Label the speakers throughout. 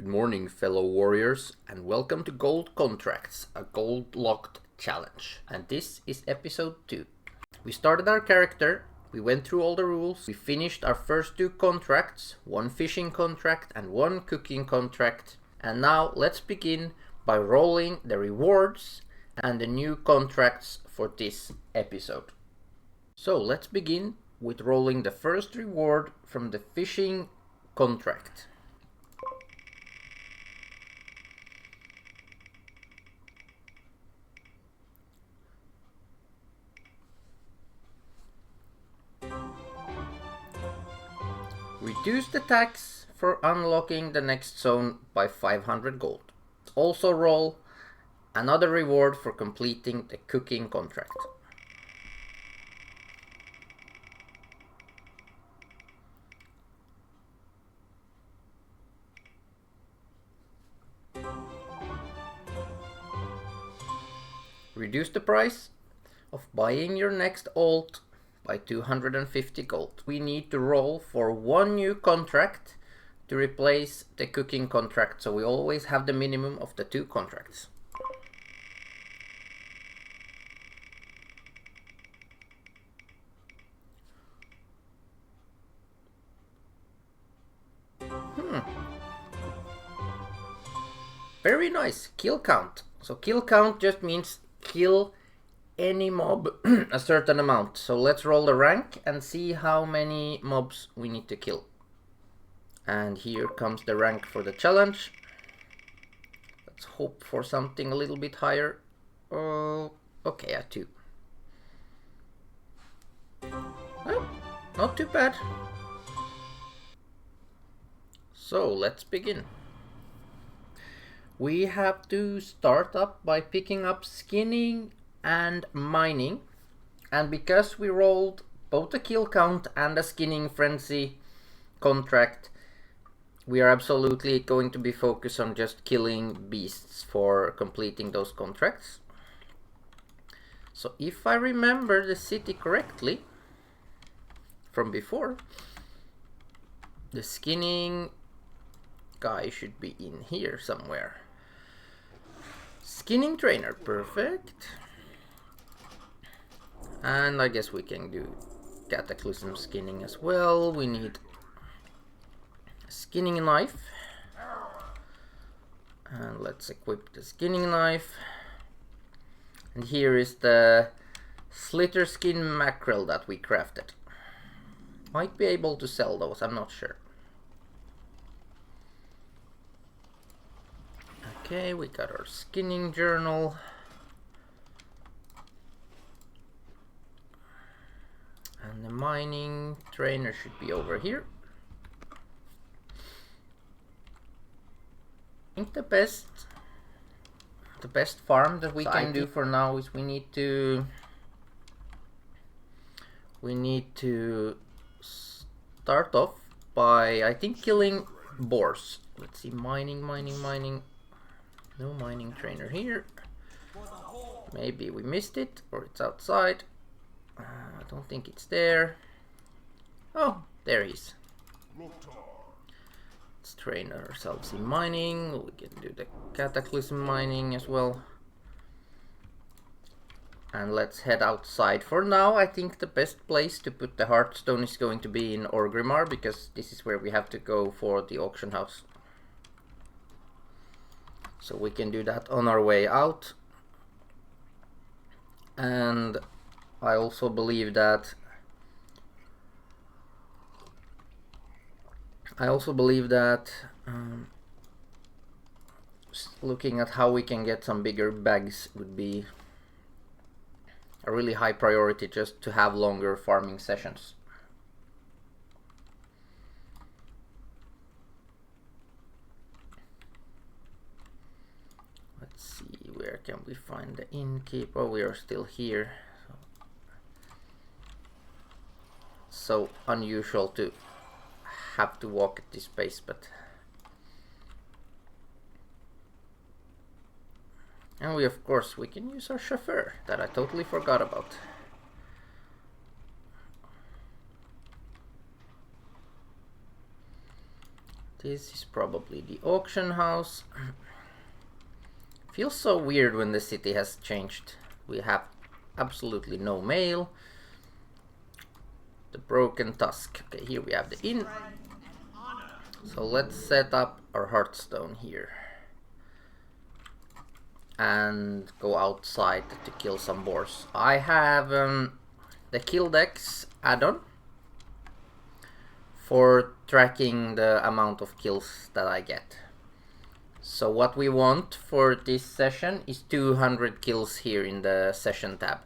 Speaker 1: Good morning, fellow warriors, and welcome to Gold Contracts, a Goldlocked challenge. And this is episode 2. We started our character, we went through all the rules, we finished our first 2 contracts, 1 fishing contract and 1 cooking contract. And now let's begin by rolling the rewards and the new contracts for this episode. So let's begin with rolling the first reward from the fishing contract. Reduce the tax for unlocking the next zone by 500 gold. Also roll another reward for completing the cooking contract. Reduce the price of buying your next alt by 250 gold. We need to roll for 1 new contract to replace the cooking contract, so we always have the minimum of the 2 contracts. Very nice, kill count. So kill count just means kill any mob a certain amount. So let's roll the rank and see how many mobs we need to kill. And here comes the rank for the challenge. Let's hope for something a little bit higher. Oh, okay, at 2. Well, not too bad. So let's begin. We have to start up by picking up skinning and mining, and because we rolled both a kill count and a skinning frenzy contract, we are absolutely going to be focused on just killing beasts for completing those contracts. So if I remember the city correctly from before, the skinning guy should be in here somewhere. Skinning trainer, perfect. And I guess we can do cataclysm skinning as well. We need a skinning knife. And let's equip the skinning knife. And here is the slitter skin mackerel that we crafted. Might be able to sell those, I'm not sure. Okay, we got our skinning journal. And the mining trainer should be over here. I think the best farm that we can do for now is we need to start off by, I think, killing boars. Let's see, mining. No mining trainer here. Maybe we missed it, or it's outside. I don't think it's there. Oh, there he is. Let's train ourselves in mining. We can do the cataclysm mining as well. And let's head outside. For now, I think the best place to put the Hearthstone is going to be in Orgrimmar, because this is where we have to go for the auction house. So we can do that on our way out. And I also believe that looking at how we can get some bigger bags would be a really high priority, just to have longer farming sessions. Let's see, where can we find the innkeeper? Oh, we are still here. So unusual to have to walk at this pace, but and we can use our chauffeur that I totally forgot about. This is probably the auction house. Feels so weird when the city has changed. We have absolutely no mail. The broken tusk. Okay, here we have the inn. So let's set up our hearthstone here. And go outside to kill some boars. I have the kill dex add-on for tracking the amount of kills that I get. So what we want for this session is 200 kills here in the session tab.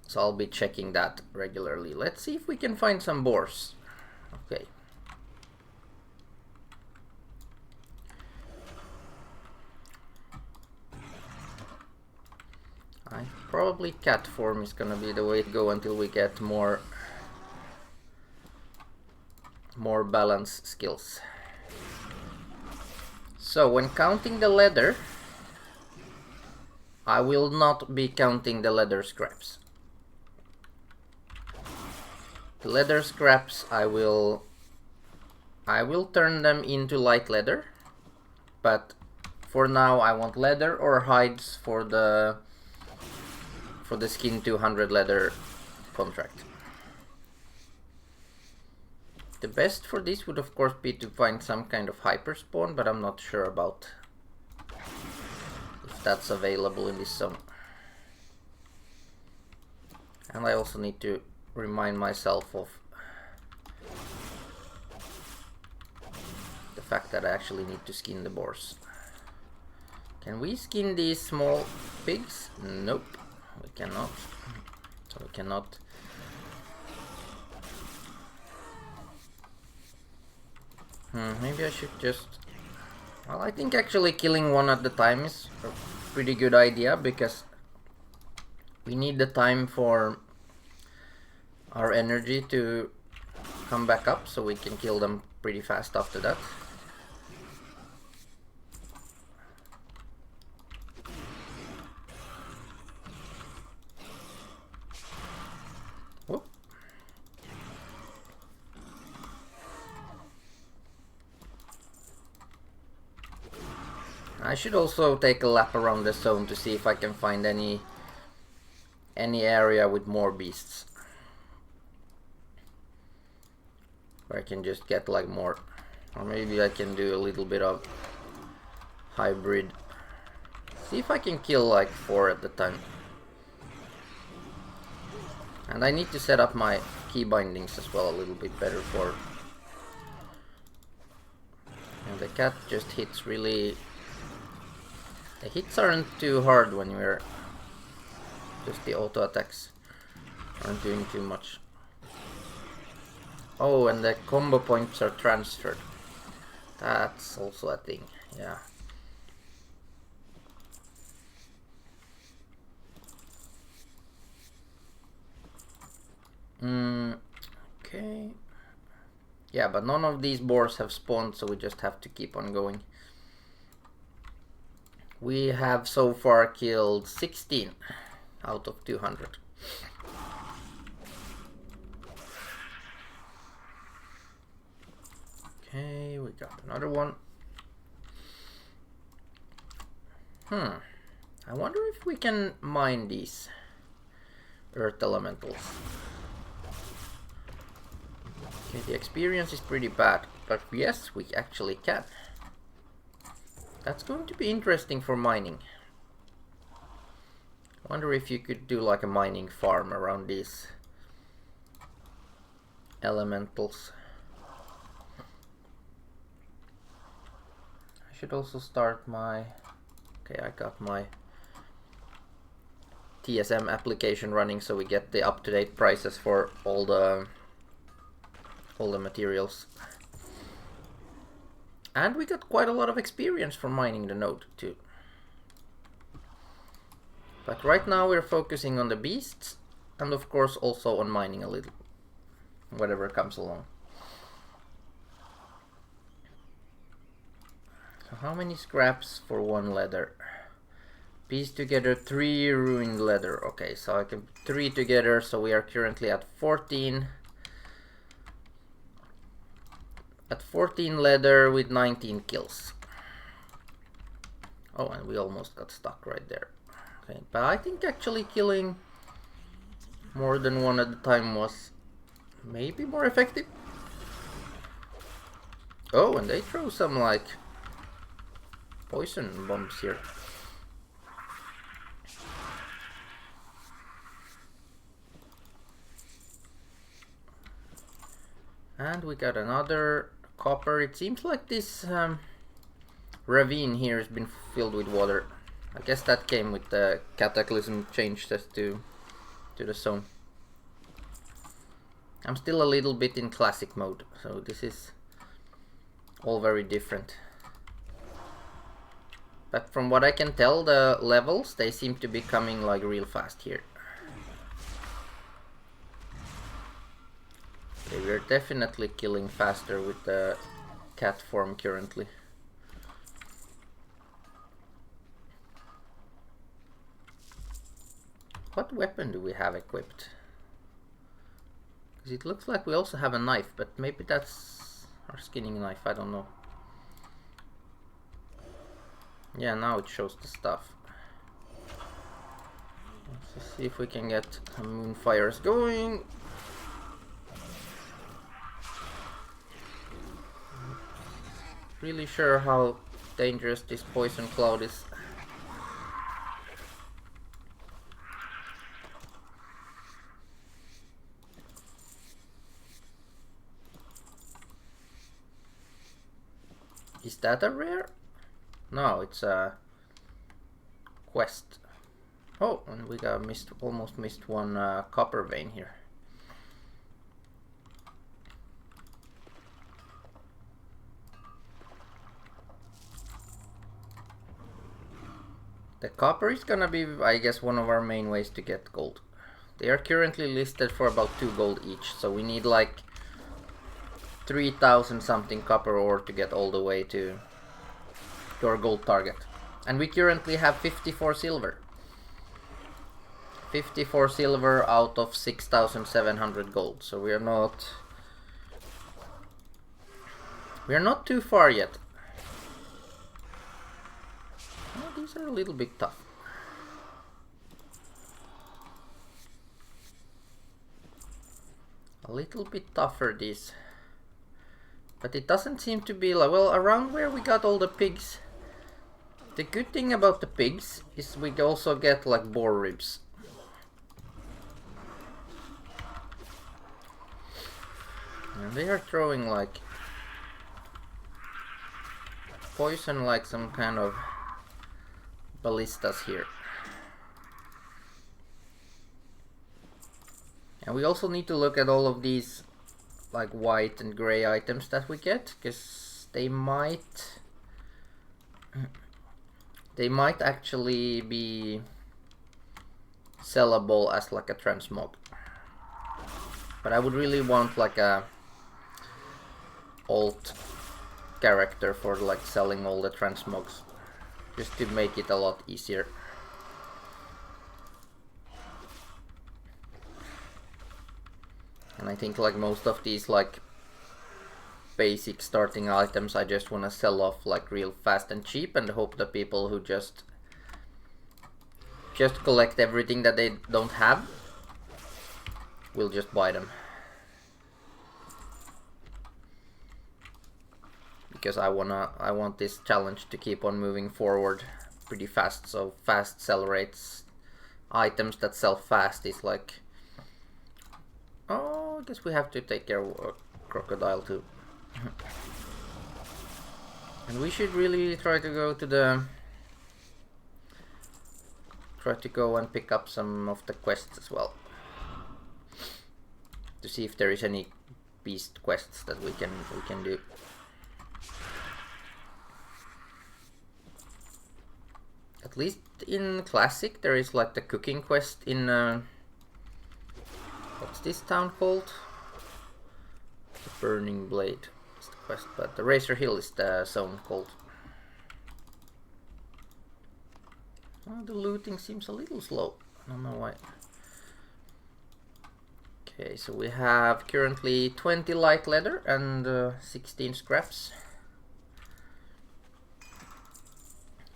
Speaker 1: So I'll be checking that regularly. Let's see if we can find some boars. Okay. Probably cat form is gonna be the way to go until we get more balance skills. So when counting the leather, I will not be counting the leather scraps. The leather scraps I will turn them into light leather, but for now I want leather or hides for the skin 200 leather contract. The best for this would of course be to find some kind of hyper spawn, but I'm not sure about if that's available in this zone. And I also need to remind myself of the fact that I actually need to skin the boars. Can we skin these small pigs? Nope. We cannot. So we cannot. Maybe I should just... Well, I think actually killing one at a time is a pretty good idea, because we need the time for our energy to come back up, so we can kill them pretty fast after that. I should also take a lap around the zone to see if I can find any area with more beasts, where I can just get like more, or maybe I can do a little bit of hybrid. See if I can kill like 4 at the time. And I need to set up my key bindings as well a little bit better for... And the cat just hits really... The hits aren't too hard when you're... Just the auto attacks aren't doing too much. Oh, and the combo points are transferred. That's also a thing, yeah. Okay. Yeah, but none of these boars have spawned, so we just have to keep on going. We have so far killed 16 out of 200. Okay, we got another one. I wonder if we can mine these earth elementals. Okay, the experience is pretty bad, but yes, we actually can. That's going to be interesting for mining. I wonder if you could do like a mining farm around these elementals. I should also start my... Okay, I got my TSM application running, so we get the up-to-date prices for all the materials. And we got quite a lot of experience from mining the node too. But right now we're focusing on the beasts, and of course also on mining a little, whatever comes along. So how many scraps for 1 leather? Piece together 3 ruined leather. Okay, so I can put 3 together, so we are currently at 14. at 14 leather with 19 kills. Oh, and we almost got stuck right there. Okay, but I think actually killing more than one at a time was maybe more effective. Oh, and they throw some like poison bombs here. And we got another copper. It seems like this ravine here has been filled with water. I guess that came with the cataclysm changes to the zone. I'm still a little bit in classic mode, so this is all very different. But from what I can tell, the levels, they seem to be coming like real fast here. Okay, we're definitely killing faster with the cat form currently. What weapon do we have equipped? Because it looks like we also have a knife, but maybe that's our skinning knife, I don't know. Yeah, now it shows the stuff. Let's see if we can get moonfires going. Really sure how dangerous this poison cloud is. Is that a rare? No, it's a quest. Oh, and we got almost missed one copper vein here. The copper is gonna be, I guess, one of our main ways to get gold. They are currently listed for about 2 gold each, so we need like 3,000 something copper ore to get all the way to our gold target. And we currently have 54 silver. 54 silver out of 6,700 gold, so we are not too far yet. Oh, these are a little bit tough. A little bit tougher these. But it doesn't seem to be like, well, around where we got all the pigs. The good thing about the pigs is we also get like boar ribs. And they are throwing like poison, like some kind of ballistas here. And we also need to look at all of these like white and gray items that we get, because they might actually be sellable as like a transmog. But I would really want like a alt character for like selling all the transmogs, just to make it a lot easier. And I think like most of these like basic starting items I just want to sell off like real fast and cheap, and hope the people who just collect everything that they don't have will just buy them. Because I want this challenge to keep on moving forward pretty fast, so fast sell rates, items that sell fast is like, oh, I guess we have to take care of a crocodile too. And we should really try to go and pick up some of the quests as well, to see if there is any beast quests that we can do. At least in classic there is like the cooking quest in what's this town called? The Burning Blade is the quest, but the Razor Hill is the zone called. Oh, the looting seems a little slow. I don't know why. Okay, so we have currently 20 light leather and 16 scraps.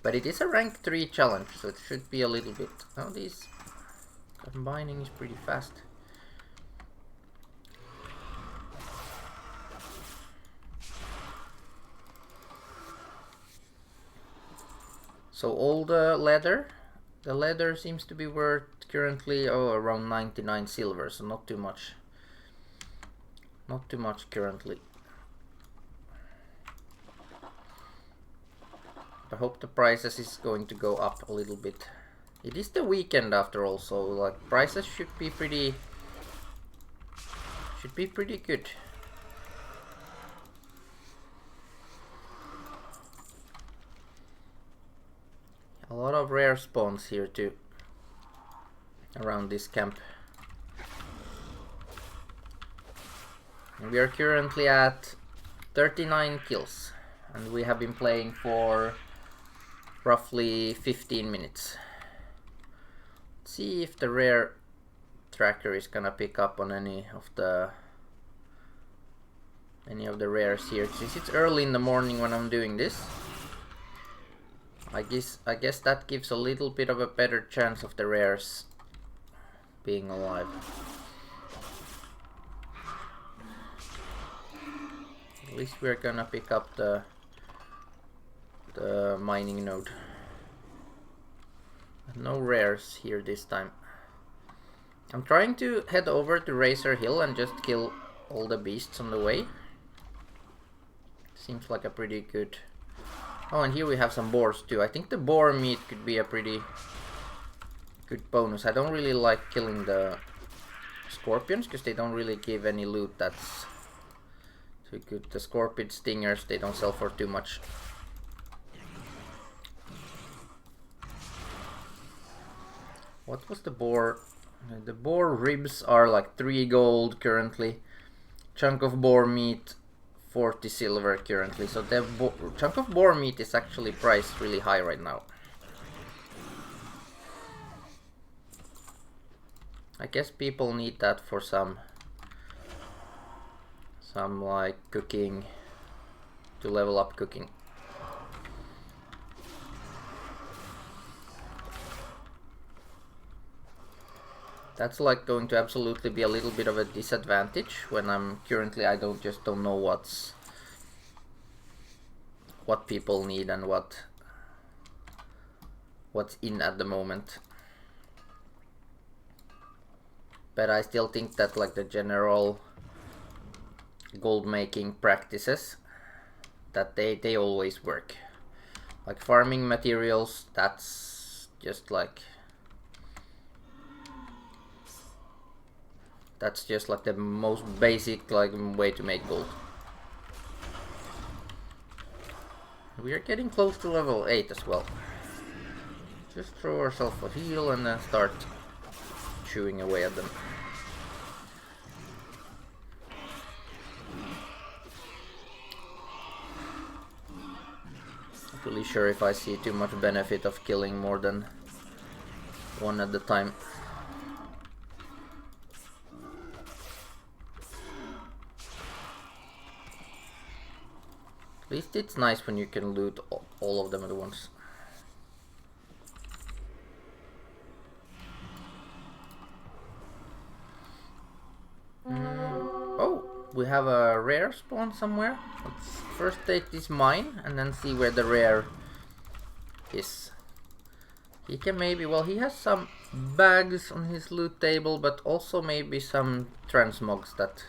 Speaker 1: But it is a rank 3 challenge, so it should be a little bit... Oh, these combining is pretty fast. So all the leather seems to be worth currently around 99 silver, so not too much. Not too much currently. I hope the prices is going to go up a little bit. It is the weekend after all, so like prices should be pretty good. A lot of rare spawns here too, around this camp. And we are currently at 39 kills, and we have been playing for roughly 15 minutes. Let's see if the rare tracker is gonna pick up on any of the rares here, since it's early in the morning when I'm doing this. I guess that gives a little bit of a better chance of the rares being alive. At least we're gonna pick up the mining node. No rares here this time. I'm trying to head over to Razor Hill and just kill all the beasts on the way. Seems like a pretty good... Oh, and here we have some boars too. I think the boar meat could be a pretty good bonus. I don't really like killing the scorpions because they don't really give any loot that's too good. The scorpion stingers, they don't sell for too much. What was the boar? The boar ribs are like 3 gold currently. Chunk of boar meat 40 silver currently, so the chunk of boar meat is actually priced really high right now. I guess people need that for some like cooking, to level up cooking. That's like going to absolutely be a little bit of a disadvantage when I'm currently, I don't know what people need and what's in at the moment. But I still think that like the general gold making practices, that they always work. Like farming materials, that's just like the most basic like way to make gold. We are getting close to level 8 as well. Just throw ourselves a heal and then start chewing away at them. Not really sure if I see too much benefit of killing more than one at a time. At least it's nice when you can loot all of them at once. Oh, we have a rare spawn somewhere. Let's first take this mine and then see where the rare is. He can maybe, well, he has some bags on his loot table, but also maybe some transmogs that...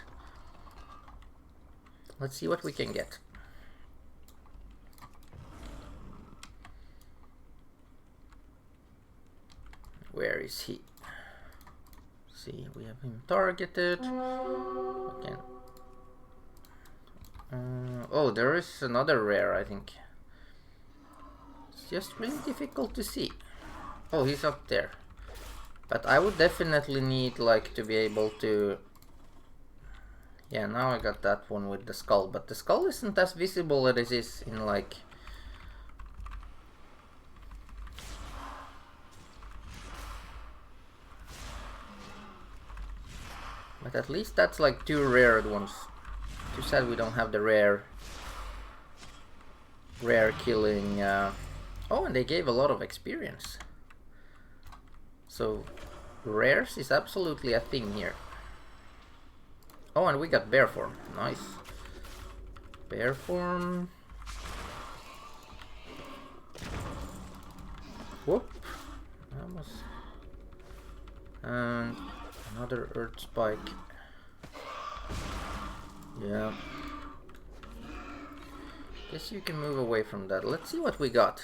Speaker 1: Let's see what we can get. Where is he? See, we have him targeted. Again. Oh, there is another rare, I think. It's just really difficult to see. Oh, he's up there. But I would definitely need like to be able to... Yeah, now I got that one with the skull, but the skull isn't as visible as it is in like... But at least that's like 2 rare ones. Too sad we don't have the rare killing. Oh, and they gave a lot of experience. So rares is absolutely a thing here. Oh, and we got bear form. Nice. Bear form. Whoop. Almost. And another earth spike. Yeah. Guess you can move away from that. Let's see what we got.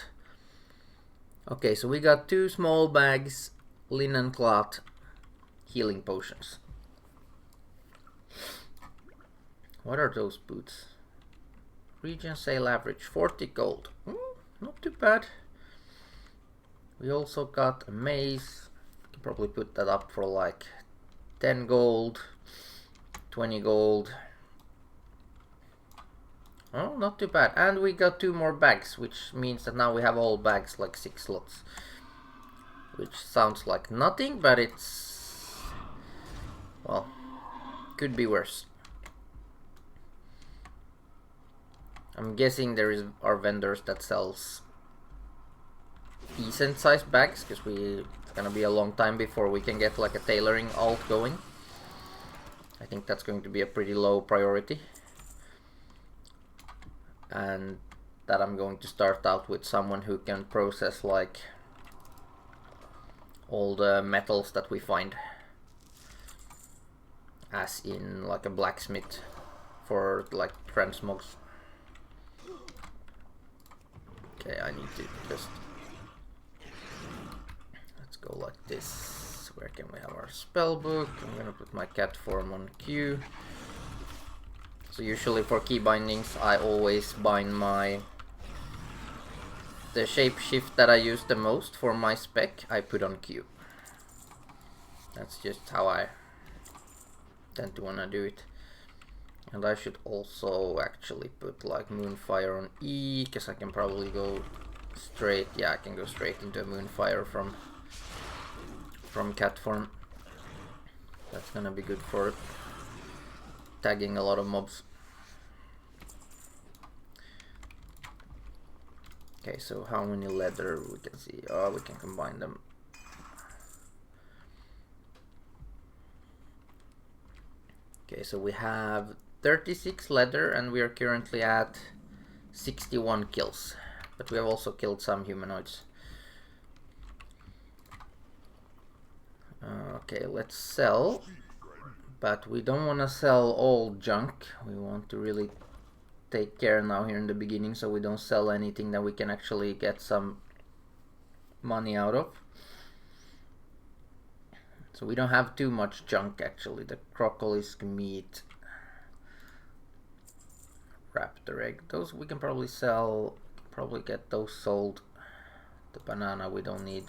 Speaker 1: Okay, so we got 2 small bags, linen cloth, healing potions. What are those boots? Region sale average 40 gold. Not too bad. We also got a mace. Can probably put that up for like 10 gold, 20 gold. Oh, not too bad. And we got 2 more bags, which means that now we have all bags, like 6 slots. Which sounds like nothing, but it's... well, could be worse. I'm guessing there are vendors that sells decent sized bags, because it's gonna be a long time before we can get like a tailoring alt going. I think that's going to be a pretty low priority. And that I'm going to start out with someone who can process like all the metals that we find, as in like a blacksmith for like transmogs. Okay, I need to just... let's go like this. Where can we have our spell book? I'm gonna put my cat form on Q. So usually for key bindings I always bind the shapeshift that I use the most for my spec, I put on Q. That's just how I tend to wanna do it. And I should also actually put like Moonfire on E, because I can probably go straight, yeah, I can go straight into a Moonfire from cat form. That's gonna be good for tagging a lot of mobs. Okay, so how many leather we can see? Oh, we can combine them. Okay, so we have 36 leather and we are currently at 61 kills. But we have also killed some humanoids. Okay, let's sell. But we don't want to sell all junk. We want to really take care now here in the beginning so we don't sell anything that we can actually get some money out of. So we don't have too much junk actually. The crocolisk meat, raptor egg, those we can probably sell, probably get those sold. The banana we don't need.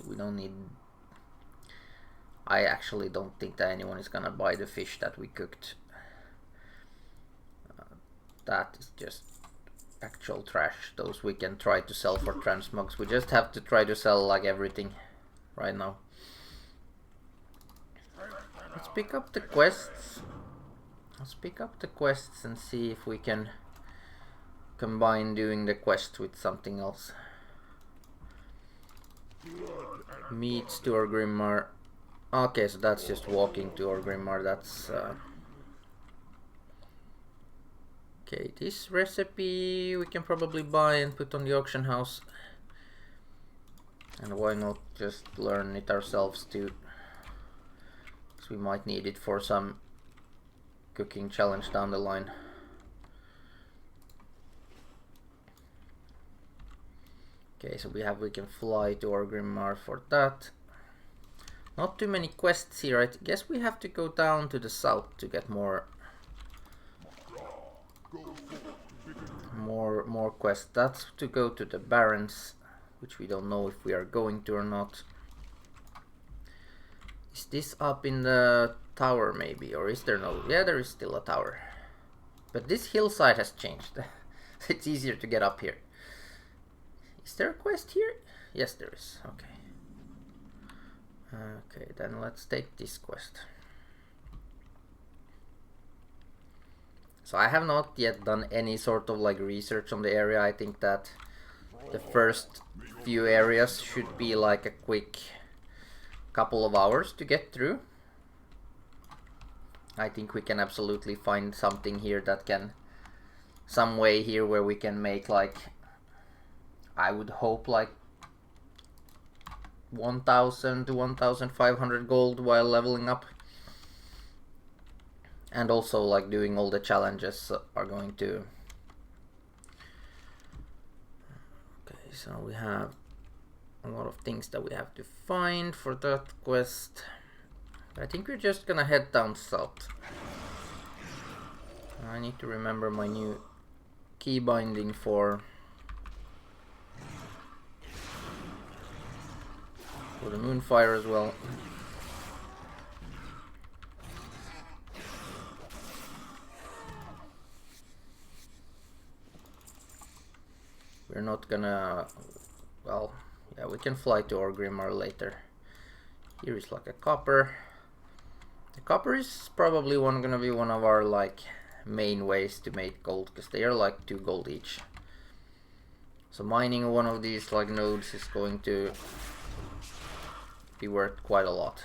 Speaker 1: I actually don't think that anyone is gonna buy the fish that we cooked. That is just actual trash. Those we can try to sell for transmogs. We just have to try to sell like everything right now. Let's pick up the quests. Let's pick up the quests and see if we can combine doing the quest with something else. Meets to our Grimmar. Okay, so that's just walking to our Grimmar. That's okay, this recipe we can probably buy and put on the auction house. And why not just learn it ourselves too? Because we might need it for some cooking challenge down the line. Okay, so we can fly to our Grimmar for that. Not too many quests here. I guess we have to go down to the south to get more quests. That's to go to the Barrens, which we don't know if we are going to or not. Is this up in the tower maybe, or is there no? Yeah, there is still a tower. But this hillside has changed. It's easier to get up here. Is there a quest here? Yes, there is. Okay. Okay, then let's take this quest. So I have not yet done any sort of like research on the area. I think that the first few areas should be like a quick couple of hours to get through. I think we can absolutely find something here that can, some way here where we can make like, I would hope like 1000 to 1500 gold while leveling up. And also like doing all the challenges are going to. Okay, so we have a lot of things that we have to find for that quest. I think we're just gonna head down south. I need to remember my new key binding for the Moonfire as well. We're not gonna, well, yeah, we can fly to Orgrimmar later. Here is like a copper. The copper is probably gonna be one of our like main ways to make gold, because they are like 2 gold each. So mining one of these like nodes is going to be worth quite a lot,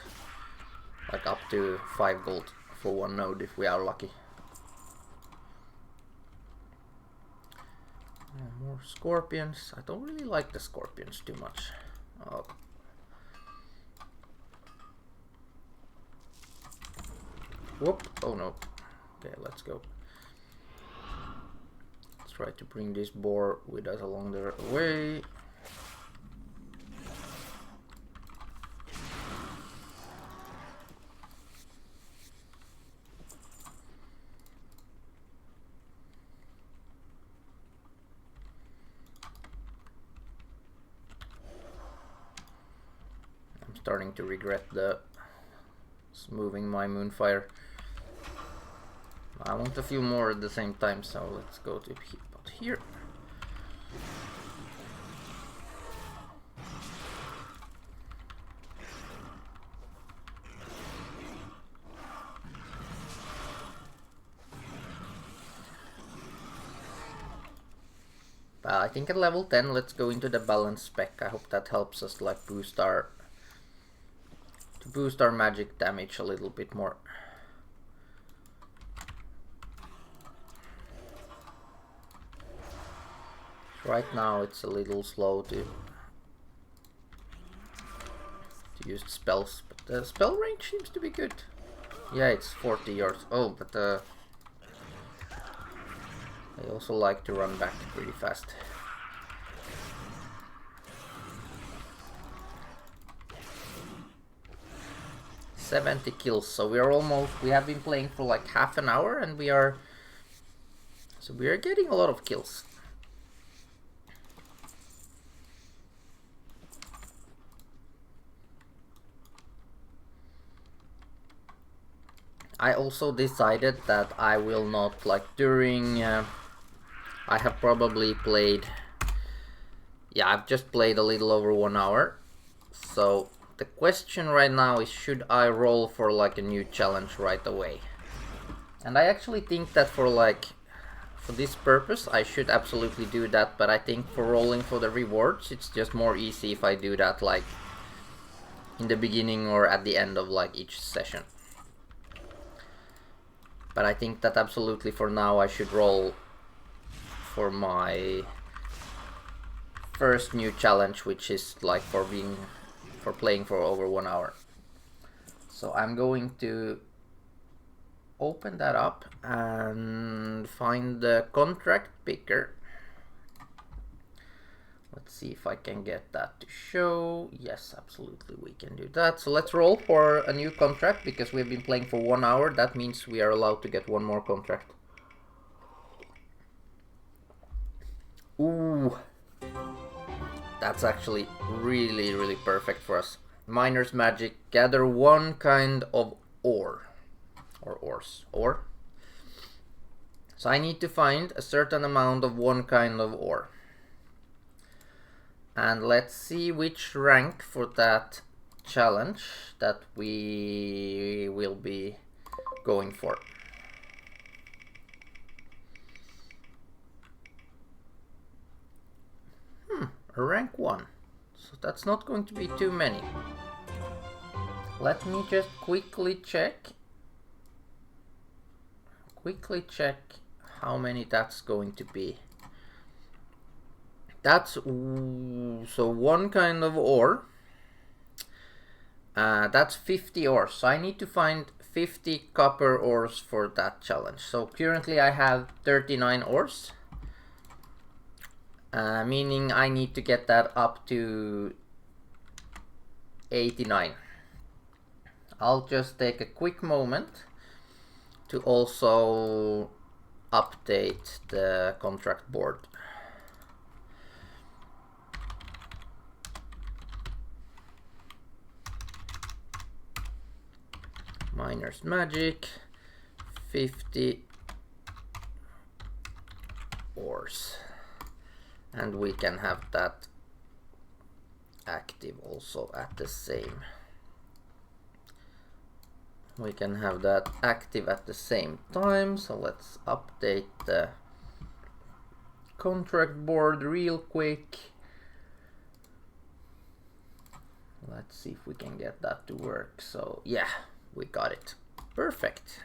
Speaker 1: like up to 5 gold for 1 node if we are lucky. More scorpions. I don't really like the scorpions too much. Oh. Whoop. Oh no. Okay, let's go. Let's try to bring this boar with us along the way. I'm starting to regret moving my Moonfire. I want a few more at the same time, so let's go to here. I think at level 10, let's go into the balance spec. I hope that helps us like boost our magic damage a little bit more. Right now it's a little slow to use spells, but the spell range seems to be good. Yeah, it's 40 yards. Oh, but I also like to run back pretty fast. $70 kills, so we have been playing for like half an hour, and we are getting a lot of kills. I also decided that I will not, like, during I have probably played, yeah, I've just played a little over 1 hour. So the question right now is, should I roll for like a new challenge right away? And I actually think that for this purpose I should absolutely do that, but I think for rolling for the rewards it's just more easy if I do that like in the beginning or at the end of like each session. But I think that absolutely for now I should roll for my first new challenge, which is like for playing for over 1 hour. So I'm going to open that up and find the contract picker. Let's see if I can get that to show. Yes, absolutely, we can do that. So let's roll for a new contract, because we've been playing for 1 hour. That means we are allowed to get 1 more contract. Ooh, that's actually really, really perfect for us. Miner's Magic, gather 1 kind of ore. Or ores. Ore. So I need to find a certain amount of 1 kind of ore. And let's see which rank for that challenge that we will be going for. rank 1. So that's not going to be too many. Let me just quickly check how many that's going to be. That's so one kind of ore. That's 50 ores. So I need to find 50 copper ores for that challenge. So currently I have 39 ores. Meaning I need to get that up to 89. I'll just take a quick moment to also update the contract board. Miner's Magic, 50 ores. And we can have that active also at the same. We can have that active at the same time. So let's update the contract board real quick. Let's see if we can get that to work. So yeah, we got it. Perfect.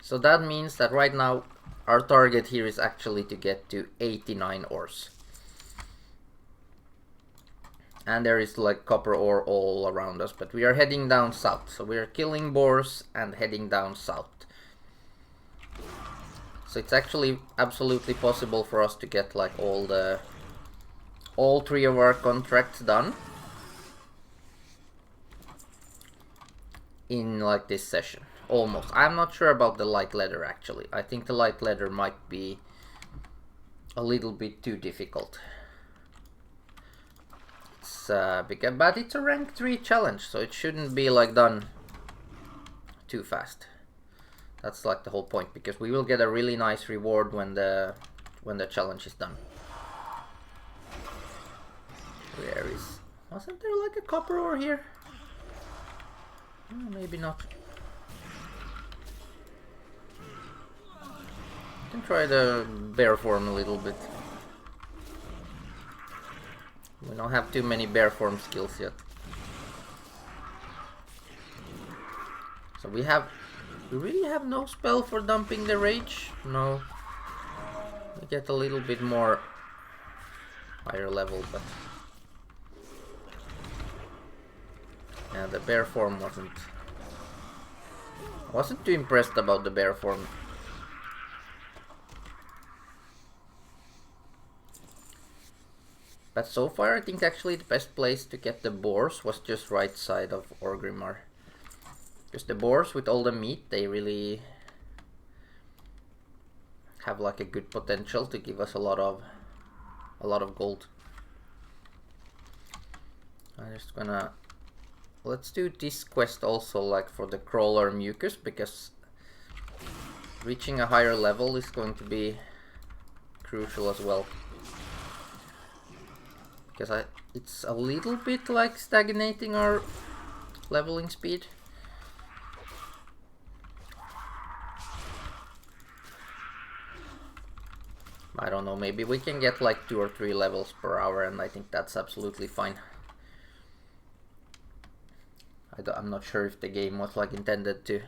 Speaker 1: So that means that right now our target here is actually to get to 89 ores. And there is like copper ore all around us, but we are heading down south. So we are killing boars and heading down south. So it's actually absolutely possible for us to get like all 3 of our contracts done in like this session. Almost. I'm not sure about the light leather actually. I think the light leather might be a little bit too difficult. It's but it's a rank 3 challenge, so it shouldn't be like done too fast. That's like the whole point, because we will get a really nice reward when the challenge is done. Wasn't there like a copper ore here? Maybe not. I can try the bear form a little bit. We don't have too many bear form skills yet. So we really have no spell for dumping the rage? No. We get a little bit more higher level, but yeah, the bear form wasn't too impressed about the bear form. But so far I think actually the best place to get the boars was just right side of Orgrimmar. Because the boars with all the meat, they really have like a good potential to give us a lot of gold. I'm just gonna let's do this quest also like for the crawler mucus, because reaching a higher level is going to be crucial as well. Because it's a little bit like stagnating our leveling speed. I don't know, maybe we can get like 2 or 3 levels per hour, and I think that's absolutely fine. I'm not sure if the game was like intended to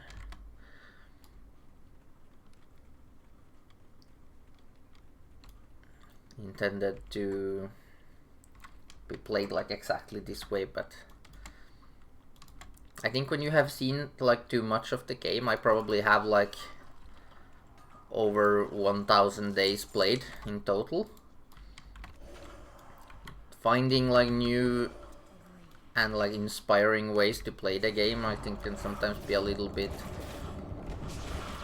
Speaker 1: be played like exactly this way, but I think when you have seen like too much of the game, I probably have like over 1000 days played in total. Finding like new and like inspiring ways to play the game, I think, can sometimes be a little bit...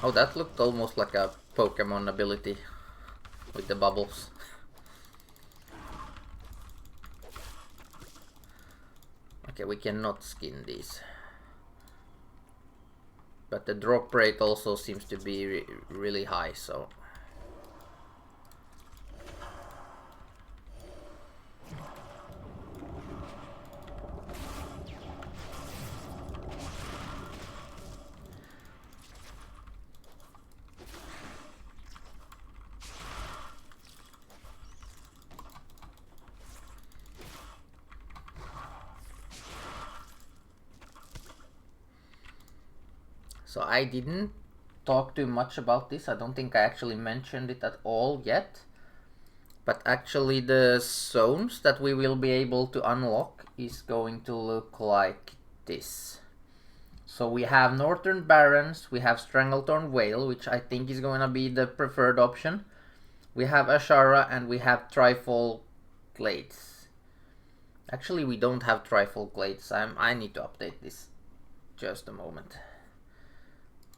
Speaker 1: Oh, that looked almost like a Pokemon ability with the bubbles. Okay, we cannot skin these. But the drop rate also seems to be really high, so... So I didn't talk too much about this. I don't think I actually mentioned it at all yet. But actually the zones that we will be able to unlock is going to look like this. So we have Northern Barrens, we have Stranglethorn Vale, which I think is going to be the preferred option. We have Ashara and we have Trifold Glades. Actually, we don't have Trifold Glades. I need to update this. Just a moment.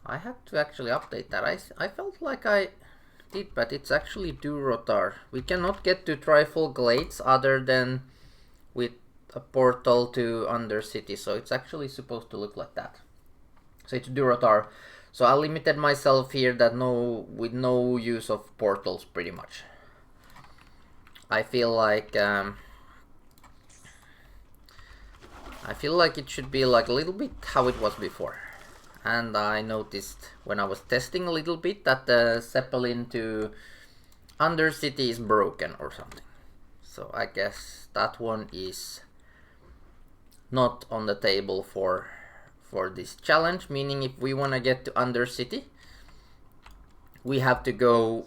Speaker 1: I had to actually update that. I felt like I did, but it's actually Durotar. We cannot get to Trifold Glades other than with a portal to Undercity, so it's actually supposed to look like that. So it's Durotar. So I limited myself here that with no use of portals pretty much. I feel like it should be like a little bit how it was before. And I noticed when I was testing a little bit that the Zeppelin to Undercity is broken or something. So I guess that one is not on the table for this challenge, meaning if we want to get to Undercity, we have to go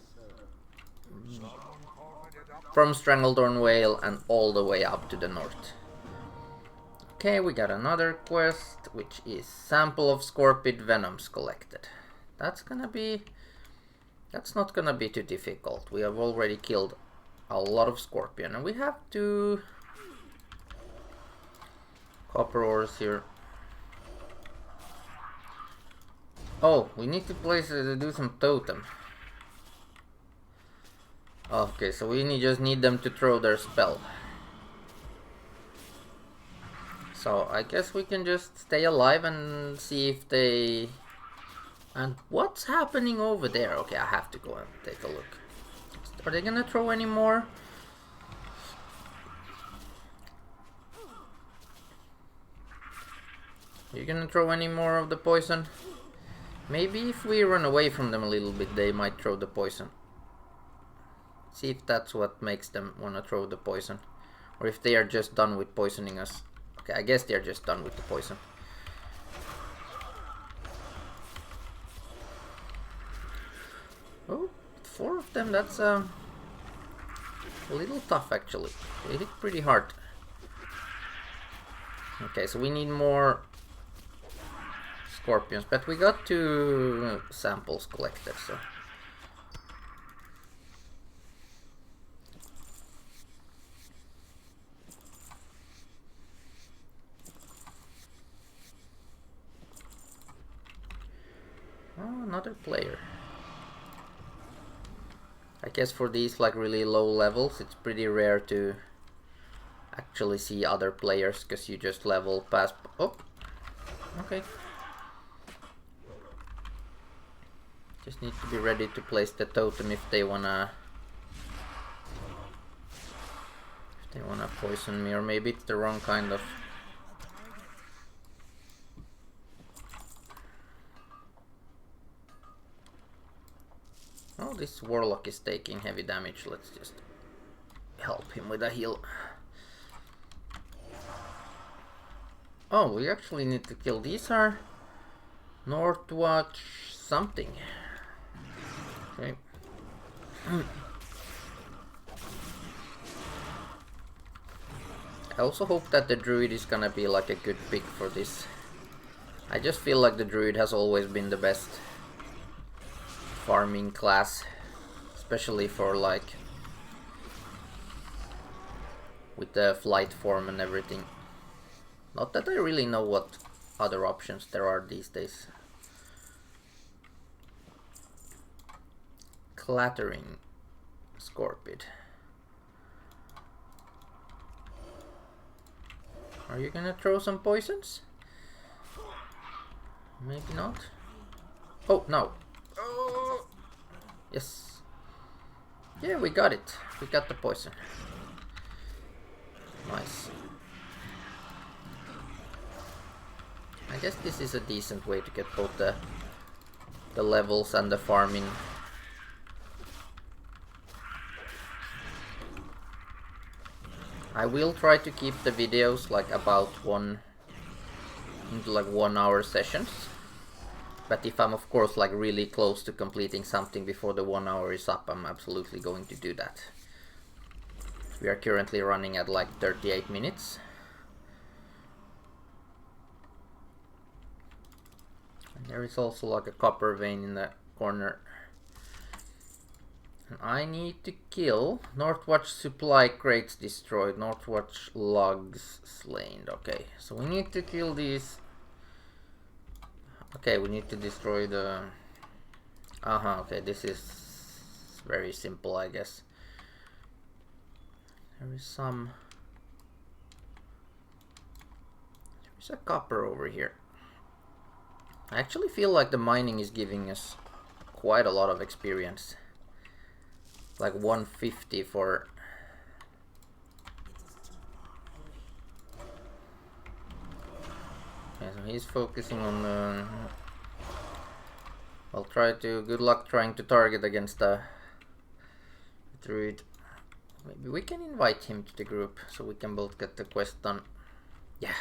Speaker 1: from Stranglethorn Vale and all the way up to the north. Okay, we got another quest, which is sample of Scorpid Venoms collected. That's not gonna be too difficult. We have already killed a lot of Scorpion, and we have 2 copper ores here. Oh, we need to do some totem. Okay, so we just need them to throw their spell. So I guess we can just stay alive and see if they... And what's happening over there? Okay, I have to go and take a look. Are they gonna throw any more? Are you gonna throw any more of the poison? Maybe if we run away from them a little bit, they might throw the poison. See if that's what makes them wanna throw the poison. Or if they are just done with poisoning us. Okay, I guess they're just done with the poison. Oh, 4 of them, that's a little tough actually. They hit pretty hard. Okay, so we need more Scorpions, but we got 2 samples collected, so... Oh, another player. I guess for these like really low levels, it's pretty rare to actually see other players, because you just level past... Oh! Okay. Just need to be ready to place the totem if they wanna poison me, or maybe it's the wrong kind of... Oh, this warlock is taking heavy damage. Let's just help him with a heal. Oh, we actually need to kill. These are Northwatch something. Okay. I also hope that the druid is gonna be like a good pick for this. I just feel like the druid has always been the best farming class, especially for like with the flight form and everything. Not that I really know what other options there are these days. Clattering Scorpid. Are you gonna throw some poisons? Maybe not. Oh no. Oh. Yes. Yeah, we got it. We got the poison. Nice. I guess this is a decent way to get both the levels and the farming. I will try to keep the videos like about into like 1 hour sessions. But if I'm of course like really close to completing something before the 1 hour is up, I'm absolutely going to do that. We are currently running at like 38 minutes. And there is also like a copper vein in the corner. And I need to kill Northwatch supply crates destroyed, Northwatch logs slain. Okay, so we need to kill these. Okay, we need to destroy the... okay, this is very simple, I guess. There is some... There's a copper over here. I actually feel like the mining is giving us quite a lot of experience. Like 150 for... Okay, so he's focusing on the... I'll try to... Good luck trying to target against the druid. Maybe we can invite him to the group so we can both get the quest done. Yeah.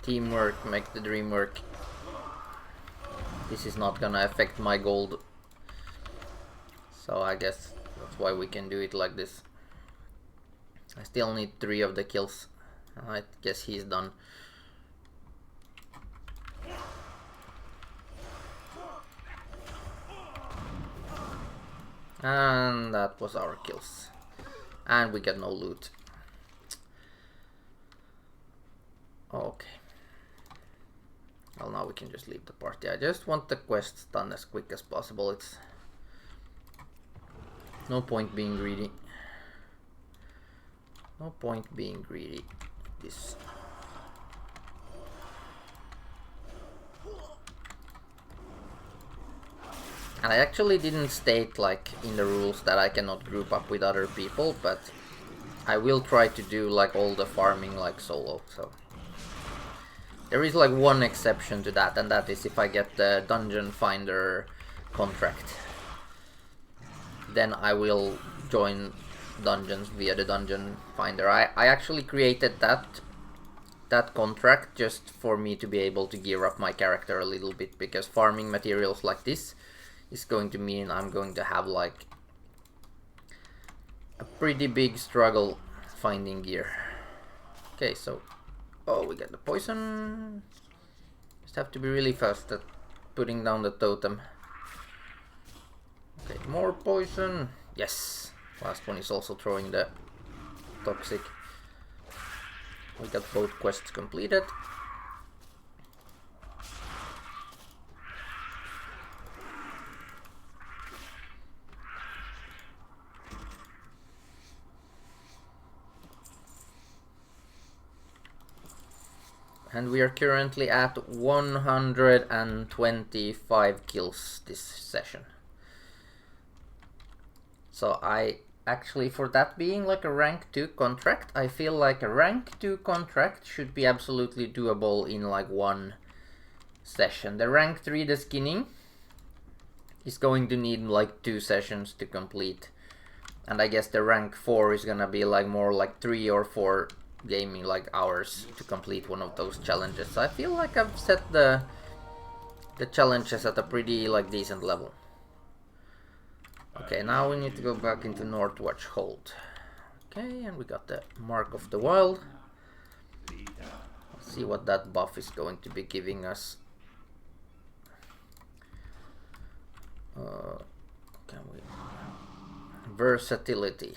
Speaker 1: Teamwork, make the dream work. This is not gonna affect my gold. So I guess that's why we can do it like this. I still need 3 of the kills. I guess he's done. And that was our kills. And we get no loot. Okay. Well, now we can just leave the party. I just want the quests done as quick as possible. It's no point being greedy. No point being greedy. This. And I actually didn't state like in the rules that I cannot group up with other people, but I will try to do like all the farming like solo. So there is like one exception to that, and that is if I get the dungeon finder contract. Then I will join dungeons via the dungeon finder. I actually created that contract just for me to be able to gear up my character a little bit, because farming materials like this is going to mean I'm going to have like a pretty big struggle finding gear. Okay, so we get the poison. Just have to be really fast at putting down the totem. Okay, more poison. Yes. Last one is also throwing the toxic. We got both quests completed. And we are currently at 125 kills this session. So I actually, for that being like a rank 2 contract, I feel like a rank 2 contract should be absolutely doable in like 1 session. The rank 3, the skinning, is going to need like 2 sessions to complete. And I guess the rank 4 is gonna be like more like 3 or 4 gaming like hours to complete one of those challenges. So I feel like I've set the challenges at a pretty like decent level. Okay, now we need to go back into Northwatch Hold. Okay, and we got the Mark of the Wild. Let's see what that buff is going to be giving us. Can we... Versatility.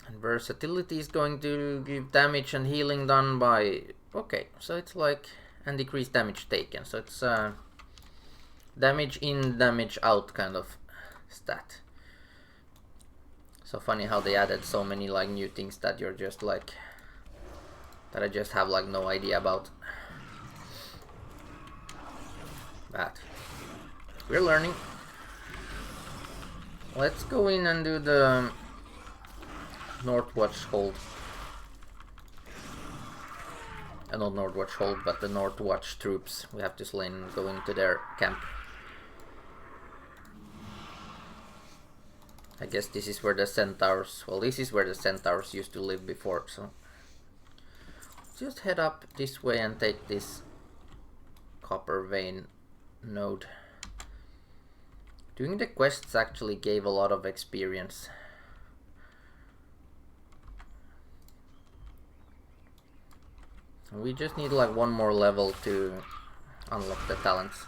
Speaker 1: And versatility is going to give damage and healing done by... Okay, so it's like... And decreased damage taken. So it's damage in, damage out kind of stat. So funny how they added so many like new things that you're just like... That I just have like no idea about. But we're learning. Let's go in and do the Northwatch Hold. Not Northwatch Hold, but the Northwatch troops. We have to slay and go into their camp. I guess this is where the centaurs... Well, this is where the centaurs used to live before, so... Just head up this way and take this copper vein node. Doing the quests actually gave a lot of experience. We just need like one more level to unlock the talents.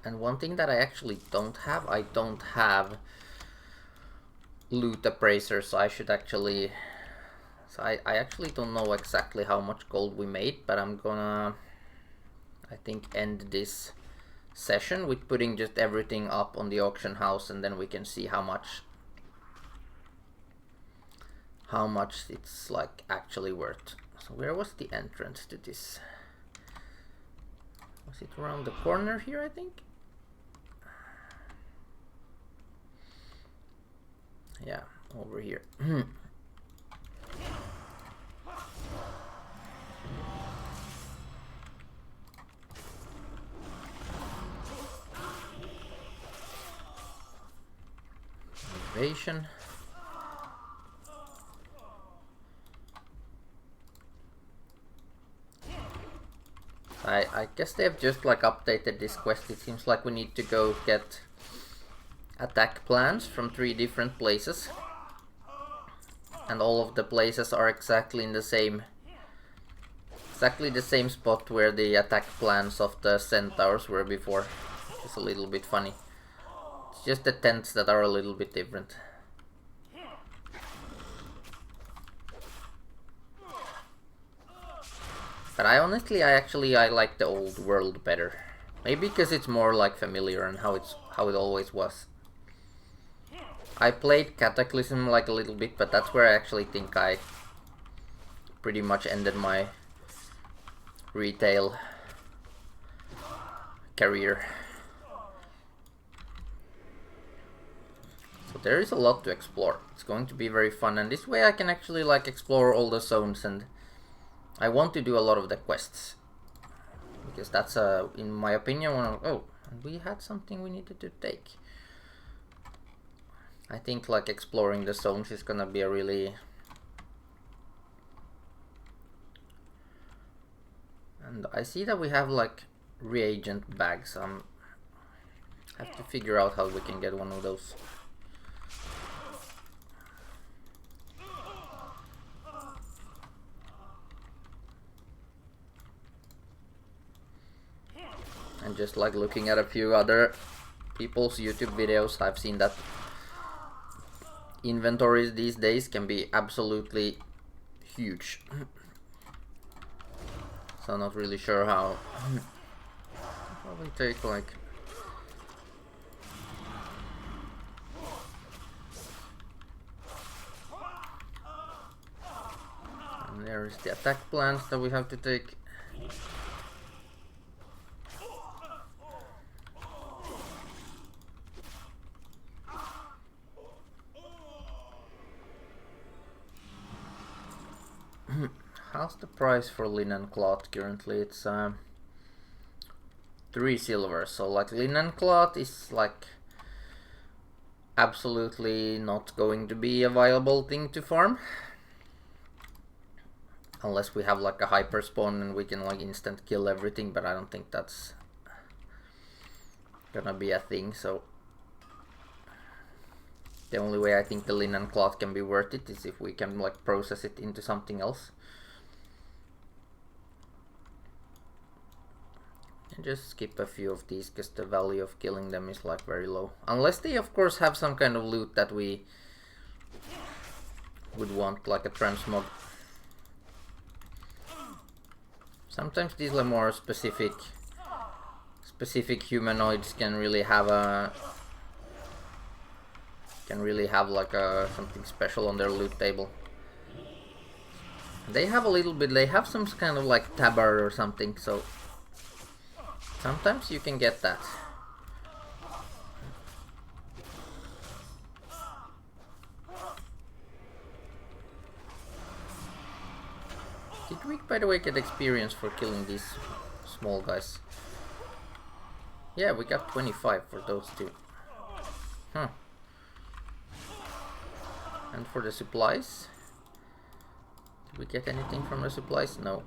Speaker 1: And one thing that I actually don't have, I don't have loot appraiser, so I should actually... So I actually don't know exactly how much gold we made, but I'm gonna, I think, end this session with putting just everything up on the auction house, and then we can see how much it's like actually worth. So where was the entrance to this? Was it around the corner here, I think? Yeah, over here. Invasion. I guess they've just like updated this quest. It seems like we need to go get attack plans from 3 different places, and all of the places are exactly in the same spot where the attack plans of the centaurs were before. It's a little bit funny. It's just the tents that are a little bit different. But I like the old world better. Maybe because it's more like familiar and how it always was. I played Cataclysm like a little bit, but that's where I actually think I pretty much ended my retail career. So there is a lot to explore. It's going to be very fun, and this way I can actually like explore all the zones, and I want to do a lot of the quests, because that's in my opinion one of... Oh, we had something we needed to take. I think like exploring the zones is gonna be a really... And I see that we have like reagent bags. I have to figure out how we can get one of those. And just like looking at a few other people's YouTube videos, I've seen that inventories these days can be absolutely huge. So I'm not really sure how. Probably take like... And there's the attack plans that we have to take. How's the price for linen cloth currently? It's 3 silver. So like linen cloth is like absolutely not going to be a viable thing to farm, unless we have like a hyper spawn and we can like instant kill everything, but I don't think that's gonna be a thing. So the only way I think the linen cloth can be worth it is if we can like process it into something else. And just skip a few of these because the value of killing them is like very low. Unless they of course have some kind of loot that we would want, like a transmog. Sometimes these are more specific humanoids can really have like something special on their loot table. They have a little bit, they have some kind of like tabard or something, so sometimes you can get that. Did we, by the way, get experience for killing these small guys? Yeah, we got 25 for those two. Huh. And for the supplies, did we get anything from the supplies? No.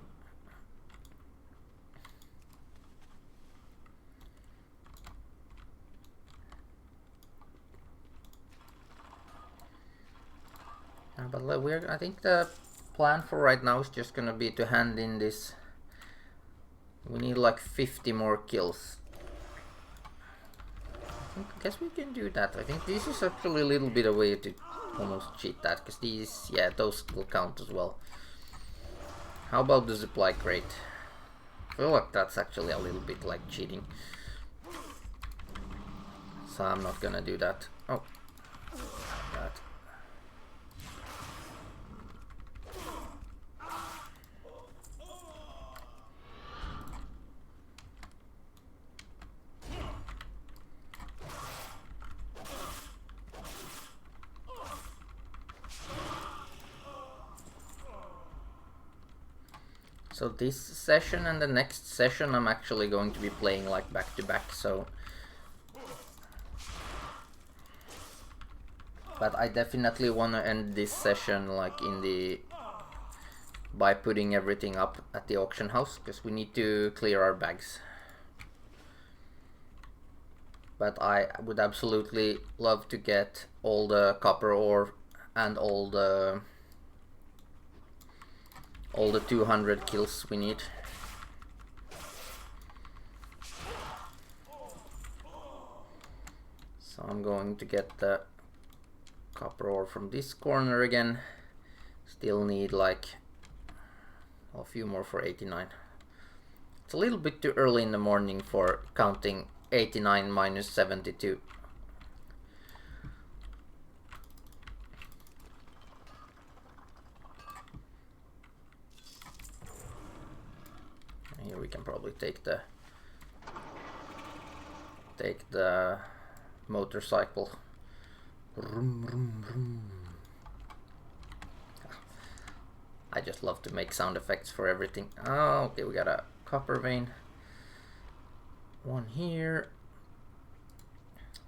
Speaker 1: But I think the plan for right now is just gonna be to hand in this. We need like 50 more kills. I guess we can do that. I think this is actually a little bit a way to almost cheat that, because these, yeah, those will count as well. How about the supply crate? I feel like that's actually a little bit like cheating. So I'm not gonna do that. Oh, that. So this session and the next session I'm actually going to be playing like back to back, so... But I definitely want to end this session like in the... by putting everything up at the auction house, because we need to clear our bags. But I would absolutely love to get all the copper ore and all the 200 kills we need. So I'm going to get the copper ore from this corner again. Still need like a few more for 89. It's a little bit too early in the morning for counting 89 minus 72. Here we can probably take the motorcycle. Vroom, vroom, vroom. I just love to make sound effects for everything. Oh, okay, we got a copper vein. One here.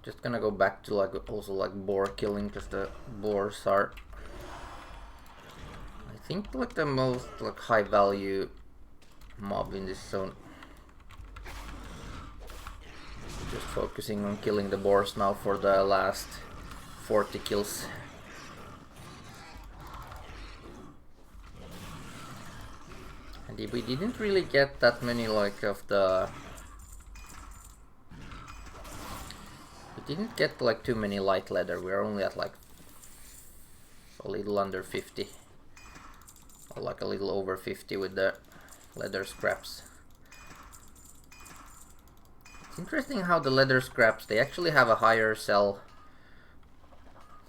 Speaker 1: Just gonna go back to like also like boar killing, because the boars are, I think, like the most like high value mob in this zone. Just focusing on killing the boars now for the last 40 kills. And we didn't really get that many like of the... We didn't get like too many light leather. We're only at like a little under 50. Or like a little over 50 with the leather scraps. It's interesting how the leather scraps, they actually have a higher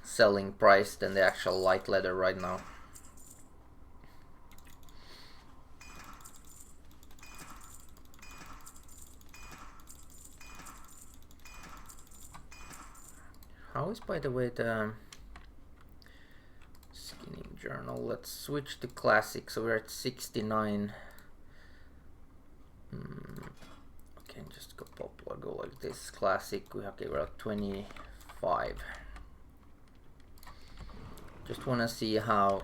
Speaker 1: selling price than the actual light leather right now. How is, by the way, the skinning journal? Let's switch to classic. So we're at 69. Okay, just go popular, go like this. Classic, okay, we're at 25. Just want to see how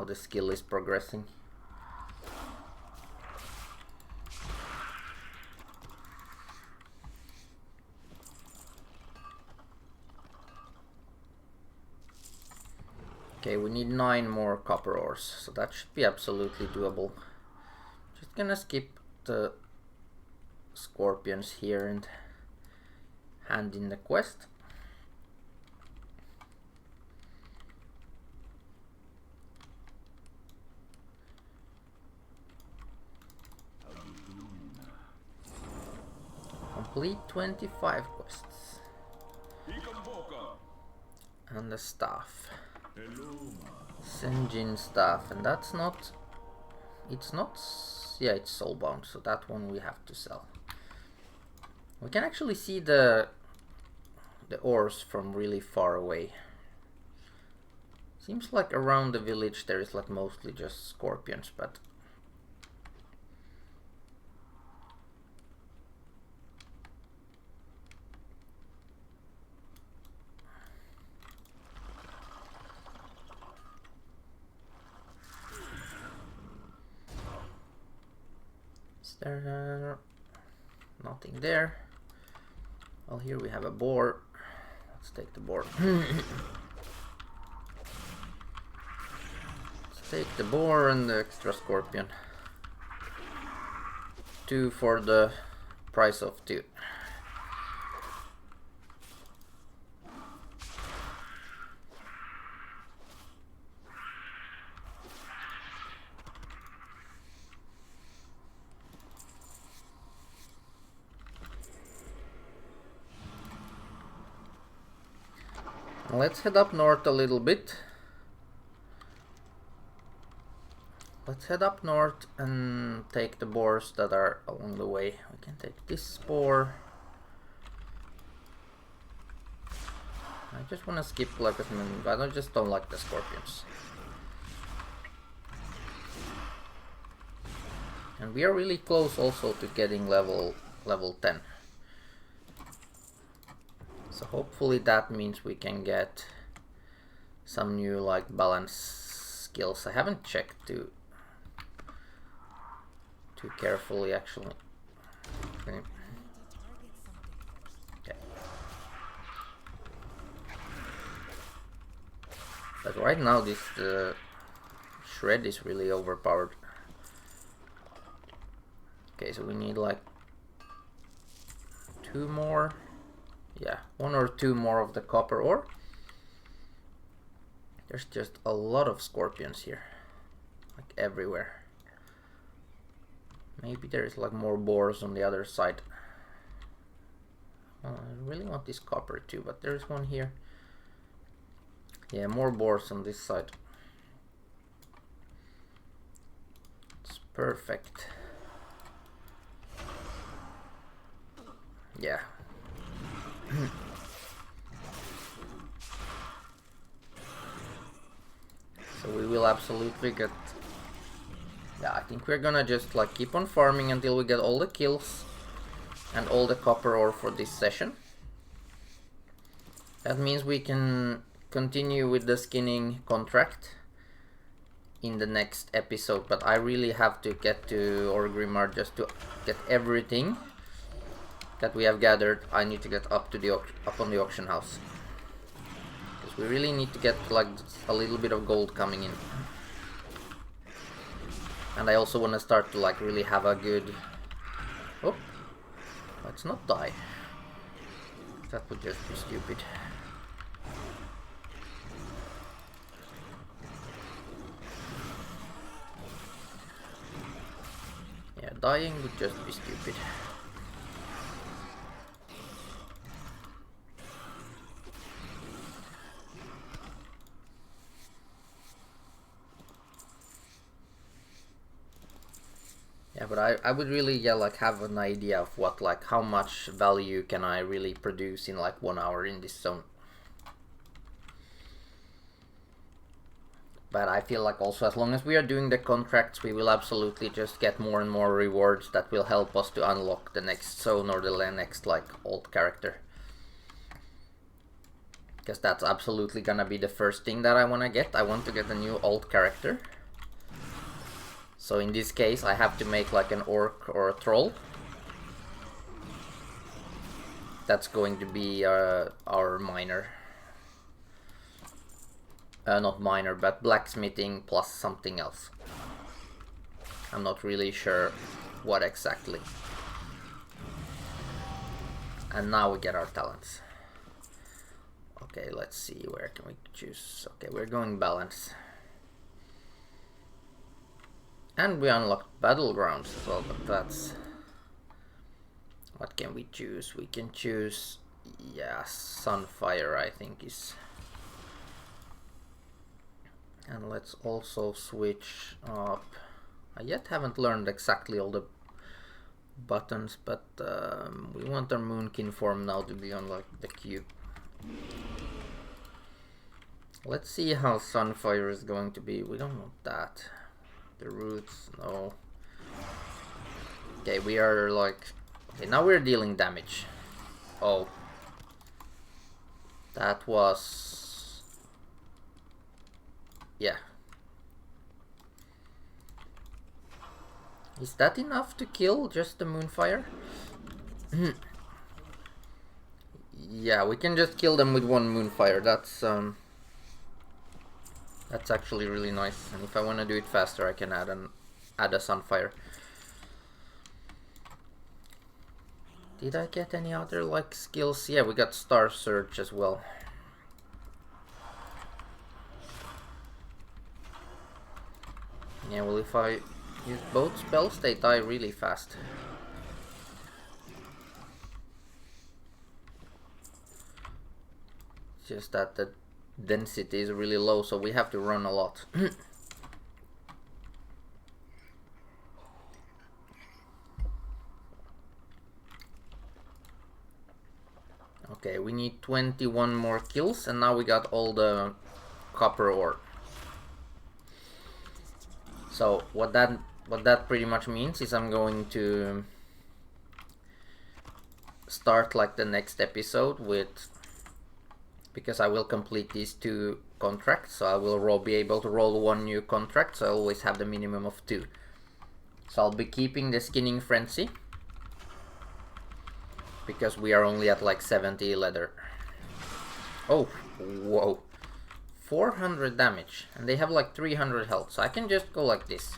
Speaker 1: the skill is progressing. Okay, we need 9 more copper ores, so that should be absolutely doable. Just gonna skip the scorpions here and hand in the quest. Complete 25 quests. And the staff. Senjin staff, and that's not... It's not... Yeah, it's soulbound, so that one we have to sell. We can actually see the ores from really far away. Seems like around the village there is like mostly just scorpions, but... there? Nothing there. Well, here we have a boar. Let's take the boar. Let's take the boar and the extra scorpion. 2 for the price of 2. Let's head up north a little bit. Let's head up north and take the boars that are along the way. We can take this boar. I just want to skip Glyphosate, but I just don't like the scorpions. And we are really close also to getting level 10. So hopefully that means we can get some new like balance skills. I haven't checked too carefully actually. Okay. Okay. But right now this shred is really overpowered. Okay, so we need like 2 more. Yeah, 1 or 2 more of the copper ore. There's just a lot of scorpions here, like everywhere. Maybe there's like more boars on the other side. I really want this copper too, but there's one here. Yeah, more boars on this side. It's perfect. Yeah. So we will absolutely get... Yeah, I think we're gonna just like keep on farming until we get all the kills and all the copper ore for this session. That means we can continue with the skinning contract in the next episode, but I really have to get to Orgrimmar just to get everything that we have gathered. I need to get up to the up on the auction house, because we really need to get like a little bit of gold coming in. And I also want to start to like really have a good... Oh, let's not die. That would just be stupid. Yeah, dying would just be stupid. Yeah, but I would really like have an idea of what like how much value can I really produce in like 1 hour in this zone. But I feel like also as long as we are doing the contracts, we will absolutely just get more and more rewards that will help us to unlock the next zone or the next like alt character. Because that's absolutely gonna be the first thing that I want to get. I want to get a new alt character. So in this case I have to make like an orc or a troll. That's going to be our miner. Not miner, but blacksmithing plus something else. I'm not really sure what exactly. And now we get our talents. Okay, let's see, where can we choose? Okay, we're going balance. And we unlocked battlegrounds as well, but that's... What can we choose? We can choose... Yeah, Sunfire I think is... And let's also switch up... I yet haven't learned exactly all the buttons, but we want our Moonkin form now to be on like the cube. Let's see how Sunfire is going to be. We don't want that. The roots, no. Okay, we are like... Okay, now we're dealing damage. Oh. That was... Yeah. Is that enough to kill just the moonfire? Yeah, we can just kill them with one moonfire. That's actually really nice. And if I want to do it faster, I can add a sunfire. Did I get any other like skills? Yeah, we got Star Surge as well. Yeah, well, if I use both spells, they die really fast. It's just that the density is really low, so we have to run a lot. Okay, we need 21 more kills, and now we got all the copper ore. So what that pretty much means is I'm going to start like the next episode with, because I will complete these 2 contracts, so I will be able to roll 1 new contract, so I always have the minimum of 2. So I'll be keeping the Skinning Frenzy, because we are only at like 70 leather. Oh, whoa. 400 damage, and they have like 300 health, so I can just go like this.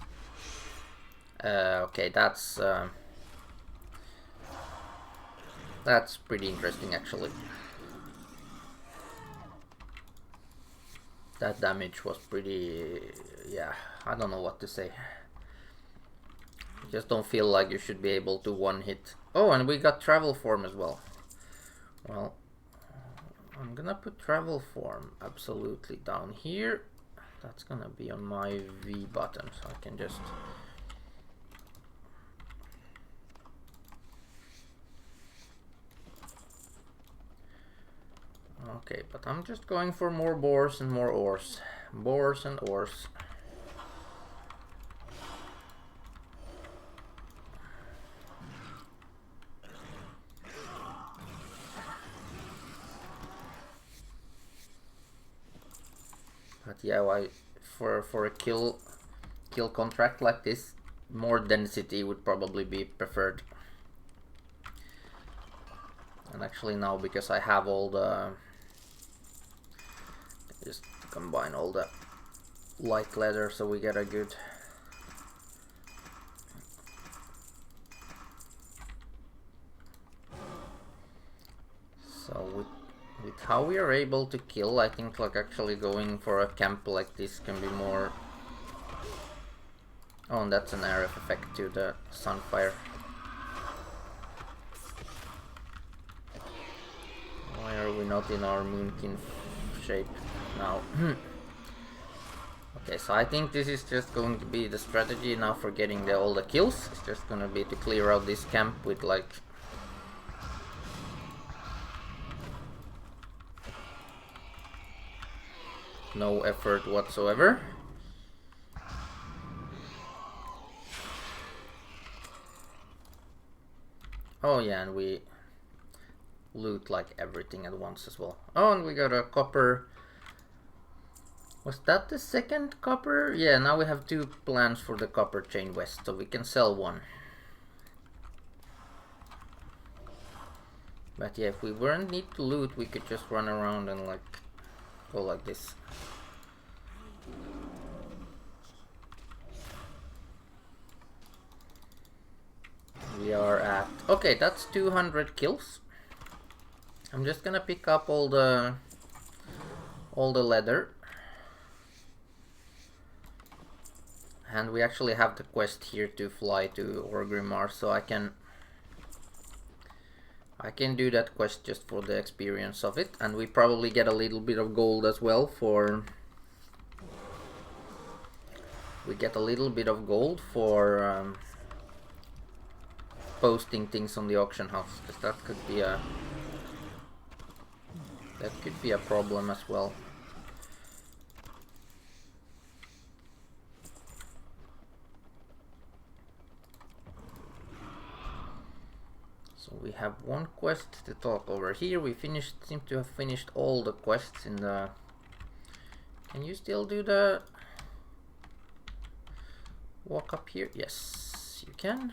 Speaker 1: Okay, that's pretty interesting actually. That damage was pretty, yeah, I don't know what to say. Just don't feel like you should be able to one hit. Oh, and we got travel form as well. Well, I'm gonna put travel form absolutely down here. That's gonna be on my V button, so I can just... Okay, but I'm just going for more boars and more ores. Boars and ores. But yeah, for a kill contract like this, more density would probably be preferred. And actually now, because I have all the, just combine all the light leather so we get a good... So with how we are able to kill, I think like actually going for a camp like this can be more... Oh, and that's an RF effect to the Sunfire. Why are we not in our Moonkin shape now? Okay, so I think this is just going to be the strategy now for getting all the kills. It's just gonna be to clear out this camp with like... no effort whatsoever. Oh yeah, and we loot like everything at once as well. Oh, and we got a copper. Was that the second copper? Yeah, now we have 2 plans for the copper chain west, so we can sell 1. But yeah, if we weren't need to loot, we could just run around and like go like this. We are at... Okay, that's 200 kills. I'm just gonna pick up all the leather. And we actually have the quest here to fly to Orgrimmar, so I can do that quest just for the experience of it. And we probably get a little bit of gold as well for... We get a little bit of gold for posting things on the auction house, because that could be a problem as well. So we have 1 quest to talk over here. We seem to have finished all the quests in the... Can you still do the walk up here? Yes, Yes, you can.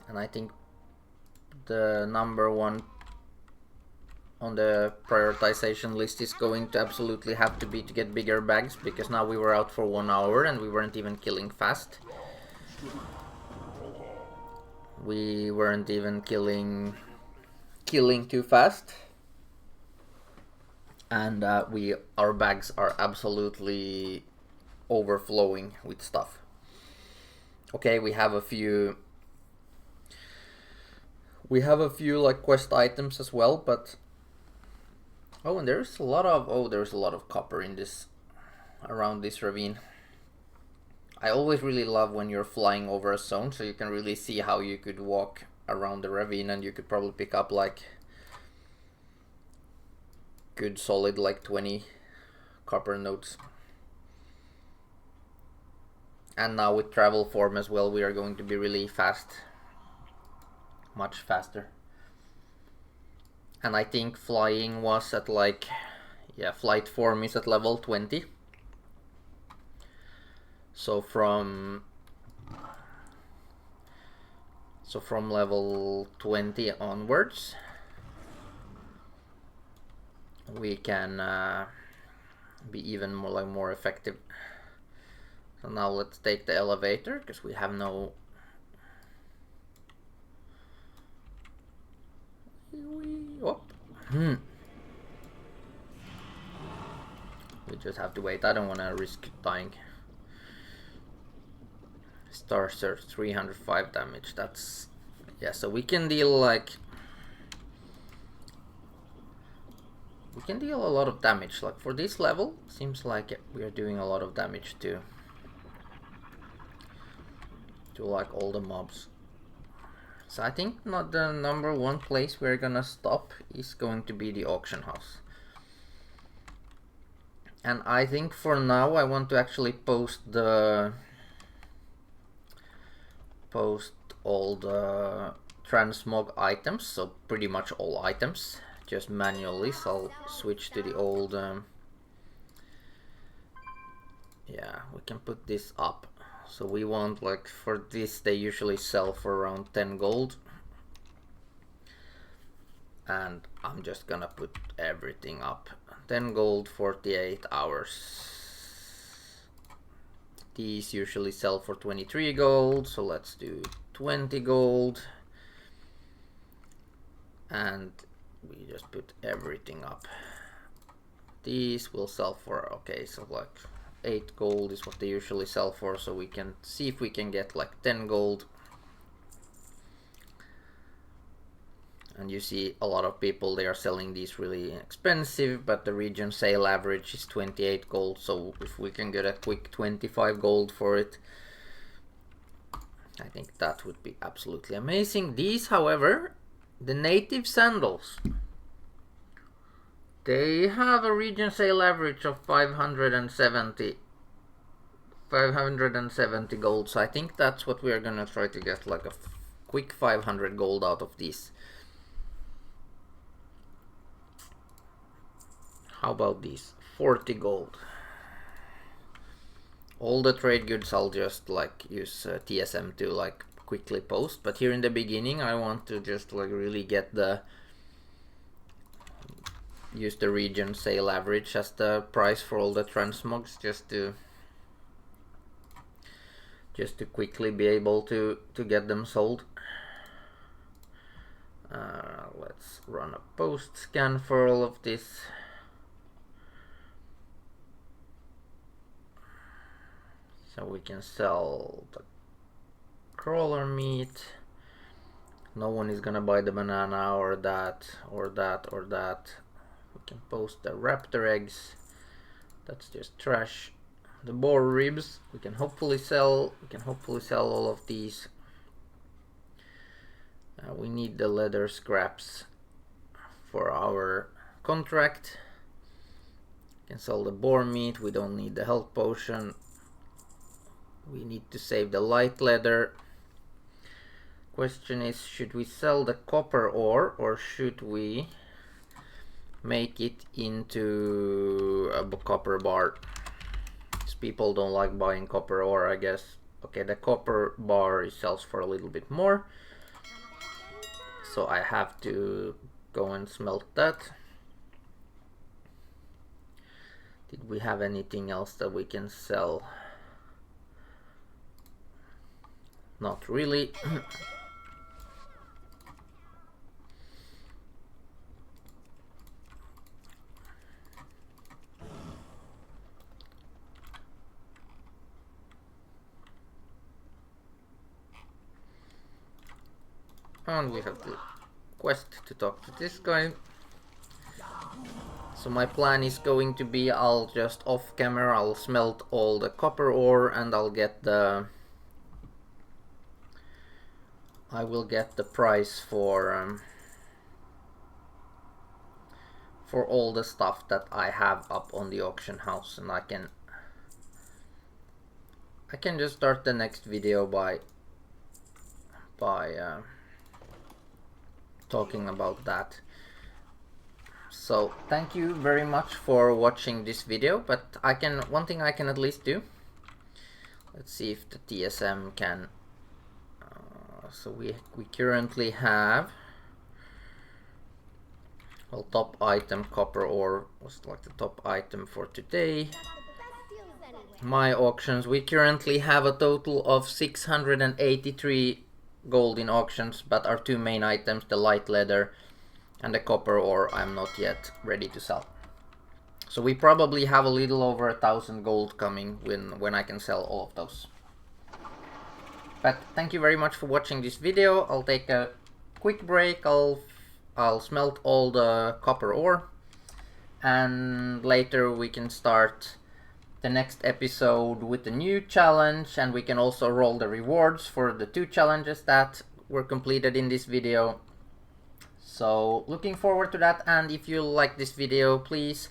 Speaker 1: And I think the number one on the prioritization list is going to absolutely have to be to get bigger bags, because now we were out for 1 hour and we weren't even killing fast. We weren't even killing too fast. And our bags are absolutely overflowing with stuff. Okay, we have a few like quest items as well, but oh, and there's a lot of copper in this, around this ravine. I always really love when you're flying over a zone, so you can really see how you could walk around the ravine and you could probably pick up like good solid like 20 copper nodes. And now with travel form as well, we are going to be really fast, much faster. And I think flying was at like, yeah, flight form is at level 20. So from level 20 onwards, we can be even more effective. So now let's take the elevator, because we have no... We just have to wait. I don't want to risk dying. Star Search 305 damage. That's... yeah, so we can deal like... we can deal a lot of damage. Like for this level, seems like we are doing a lot of damage to like all the mobs. So I think not the number one place we're gonna stop is going to be the auction house. And I think for now I want to actually post all the transmog items, so pretty much all items, just manually. So I'll switch to the old yeah, we can put this up. So we want, like, for this they usually sell for around 10 gold. And I'm just gonna put everything up. 10 gold, 48 hours. These usually sell for 23 gold, so let's do 20 gold. And we just put everything up. These will sell for, okay, so like 8 gold is what they usually sell for, so we can see if we can get like 10 gold. And you see a lot of people, they are selling these really expensive, but the region sale average is 28 gold, so if we can get a quick 25 gold for it, I think that would be absolutely amazing. These, however, the native sandals, they have a region sale average of 570 gold, so I think that's what we are gonna try to get, like a quick 500 gold out of these. How about these? 40 gold. All the trade goods I'll just like use TSM to like quickly post, but here in the beginning I want to just like really get use the region sale average as the price for all the transmogs, just to quickly be able to get them sold. Let's run a post scan for all of this. So we can sell the crawler meat. No one is gonna buy the banana or that or that or that. We can post the raptor eggs. That's just trash. The boar ribs we can hopefully sell. We can hopefully sell all of these. We need the leather scraps for our contract. We can sell the boar meat. We don't need the health potion. We need to save the light leather. Question is, should we sell the copper ore or should we make it into a copper bar. Because people don't like buying copper ore, I guess. Okay, the copper bar sells for a little bit more. So I have to go and smelt that. Did we have anything else that we can sell? Not really. And we have the quest to talk to this guy. So my plan is going to be, I'll just off camera, I'll smelt all the copper ore and I'll get the... I will get the price for all the stuff that I have up on the auction house, and I can just start the next video by talking about that. So thank you very much for watching this video, but one thing I can at least do. Let's see if the TSM can. So we currently have, well, top item copper ore was like the top item for today. My auctions, we currently have a total of 683 gold in auctions, but our two main items, the light leather and the copper ore, I'm not yet ready to sell. So we probably have a little over 1,000 gold coming when I can sell all of those. But thank you very much for watching this video. I'll take a quick break. I'll smelt all the copper ore, and later we can start the next episode with the new challenge, and we can also roll the rewards for the 2 challenges that were completed in this video. So looking forward to that, and if you like this video, please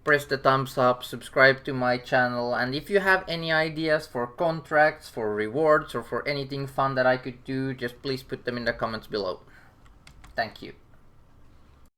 Speaker 1: press the thumbs up, subscribe to my channel, and if you have any ideas for contracts, for rewards, or for anything fun that I could do, just please put them in the comments below. Thank you.